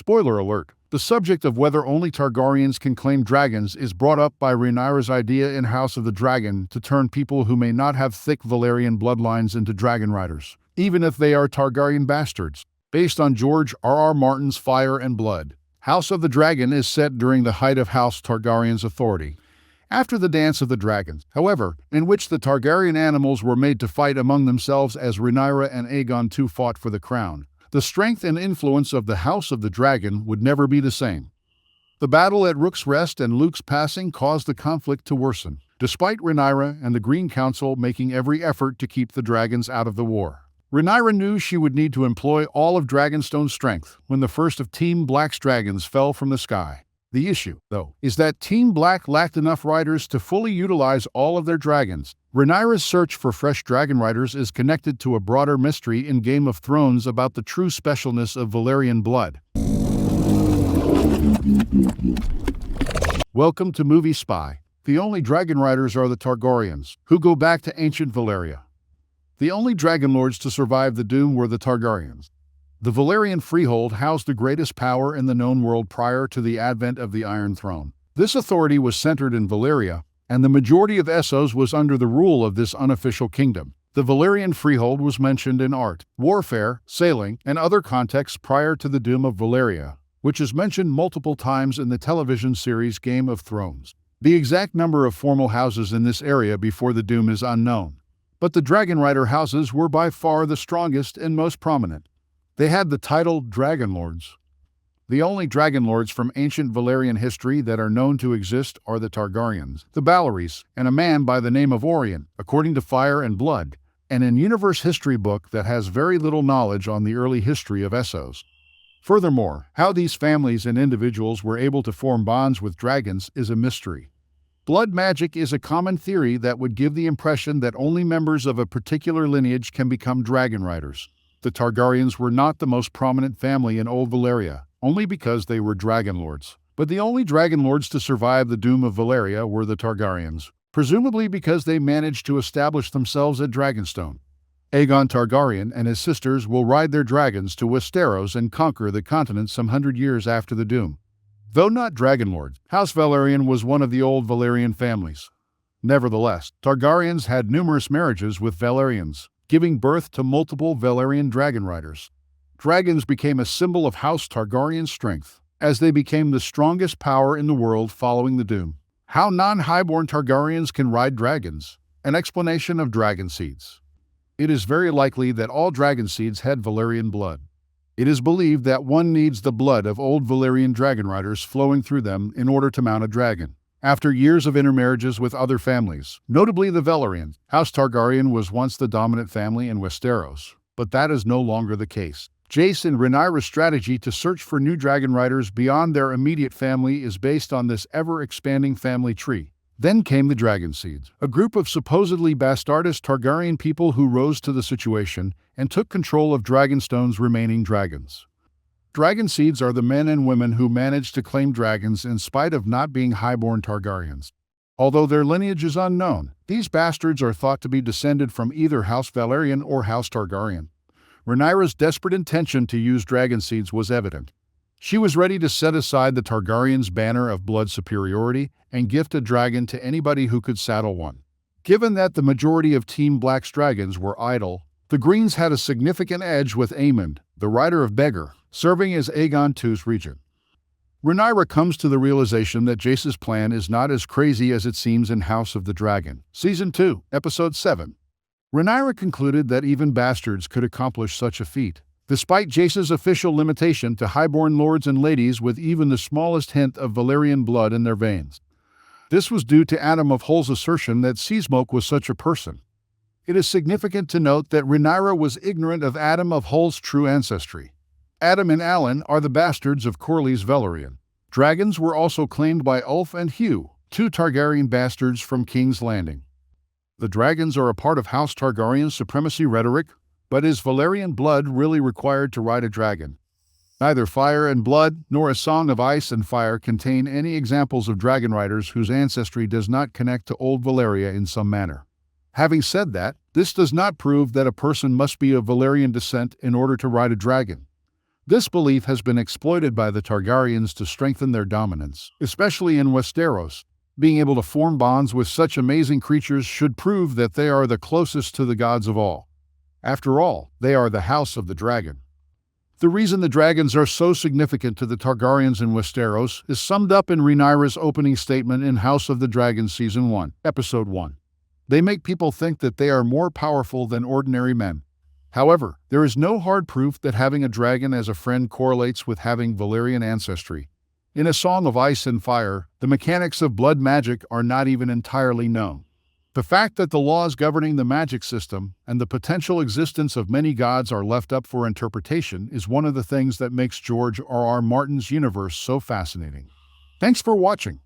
Spoiler alert. The subject of whether only Targaryens can claim dragons is brought up by Rhaenyra's idea in House of the Dragon to turn people who may not have thick Valyrian bloodlines into Dragonriders, even if they are Targaryen bastards. Based on George R.R. Martin's Fire and Blood, House of the Dragon is set during the height of House Targaryen's authority, after the Dance of the Dragons, however, in which the Targaryen animals were made to fight among themselves as Rhaenyra and Aegon II fought for the crown. The strength and influence of the House of the Dragon would never be the same. The battle at Rook's Rest and Luke's Passing caused the conflict to worsen, despite Rhaenyra and the Green Council making every effort to keep the dragons out of the war. Rhaenyra knew she would need to employ all of Dragonstone's strength when the first of Team Black's dragons fell from the sky. The issue, though, is that Team Black lacked enough riders to fully utilize all of their dragons. Rhaenyra's search for fresh Dragonriders is connected to a broader mystery in Game of Thrones about the true specialness of Valyrian blood. Welcome to Movie Spy. The only Dragonriders are the Targaryens, who go back to ancient Valyria. The only Dragonlords to survive the Doom were the Targaryens. The Valyrian freehold housed the greatest power in the known world prior to the advent of the Iron Throne. This authority was centered in Valyria, and the majority of Essos was under the rule of this unofficial kingdom. The Valyrian freehold was mentioned in art, warfare, sailing, and other contexts prior to the Doom of Valyria, which is mentioned multiple times in the television series Game of Thrones. The exact number of formal houses in this area before the Doom is unknown, but the Dragonrider houses were by far the strongest and most prominent. They had the title Dragonlords. The only Dragonlords from ancient Valyrian history that are known to exist are the Targaryens, the Balorys, and a man by the name of Orion, according to Fire and Blood, and an universe history book that has very little knowledge on the early history of Essos. Furthermore, how these families and individuals were able to form bonds with dragons is a mystery. Blood magic is a common theory that would give the impression that only members of a particular lineage can become Dragonriders. The Targaryens were not the most prominent family in Old Valyria, only because they were Dragonlords. But the only Dragonlords to survive the Doom of Valyria were the Targaryens, presumably because they managed to establish themselves at Dragonstone. Aegon Targaryen and his sisters will ride their dragons to Westeros and conquer the continent some 100 years after the Doom. Though not Dragonlords, House Valyrian was one of the old Valyrian families. Nevertheless, Targaryens had numerous marriages with Valyrians, giving birth to multiple Valyrian Dragonriders. Dragons became a symbol of House Targaryen's strength, as they became the strongest power in the world following the Doom. How non-highborn Targaryens can ride dragons. An explanation of dragon seeds. It is very likely that all dragon seeds had Valyrian blood. It is believed that one needs the blood of old Valyrian Dragonriders flowing through them in order to mount a dragon. After years of intermarriages with other families, notably the Valyrians, House Targaryen was once the dominant family in Westeros, but that is no longer the case. Jace and Rhaenyra's strategy to search for new Dragonriders beyond their immediate family is based on this ever-expanding family tree. Then came the Dragon Seeds, a group of supposedly bastardist Targaryen people who rose to the situation and took control of Dragonstone's remaining dragons. Dragon Seeds are the men and women who managed to claim dragons in spite of not being highborn Targaryens. Although their lineage is unknown, these bastards are thought to be descended from either House Valyrian or House Targaryen. Rhaenyra's desperate intention to use Dragon Seeds was evident. She was ready to set aside the Targaryens' banner of blood superiority and gift a dragon to anybody who could saddle one. Given that the majority of Team Black's dragons were idle, the Greens had a significant edge with Aemond, the rider of Beggar, serving as Aegon II's regent. Rhaenyra comes to the realization that Jace's plan is not as crazy as it seems in House of the Dragon. Season 2, Episode 7. Rhaenyra concluded that even bastards could accomplish such a feat, despite Jace's official limitation to highborn lords and ladies with even the smallest hint of Valyrian blood in their veins. This was due to Adam of Hull's assertion that Seasmoke was such a person. It is significant to note that Rhaenyra was ignorant of Adam of Hull's true ancestry. Adam and Alan are the bastards of Corlys Velaryon. Dragons were also claimed by Ulf and Hugh, two Targaryen bastards from King's Landing. The dragons are a part of House Targaryen's supremacy rhetoric, but is Valyrian blood really required to ride a dragon? Neither Fire and Blood nor A Song of Ice and Fire contain any examples of Dragonriders whose ancestry does not connect to Old Valyria in some manner. Having said that, this does not prove that a person must be of Valyrian descent in order to ride a dragon. This belief has been exploited by the Targaryens to strengthen their dominance, especially in Westeros. Being able to form bonds with such amazing creatures should prove that they are the closest to the gods of all. After all, they are the House of the Dragon. The reason the dragons are so significant to the Targaryens in Westeros is summed up in Rhaenyra's opening statement in House of the Dragon Season 1, Episode 1. They make people think that they are more powerful than ordinary men. However, there is no hard proof that having a dragon as a friend correlates with having Valyrian ancestry. In A Song of Ice and Fire, the mechanics of blood magic are not even entirely known. The fact that the laws governing the magic system and the potential existence of many gods are left up for interpretation is one of the things that makes George R.R. Martin's universe so fascinating. Thanks for watching.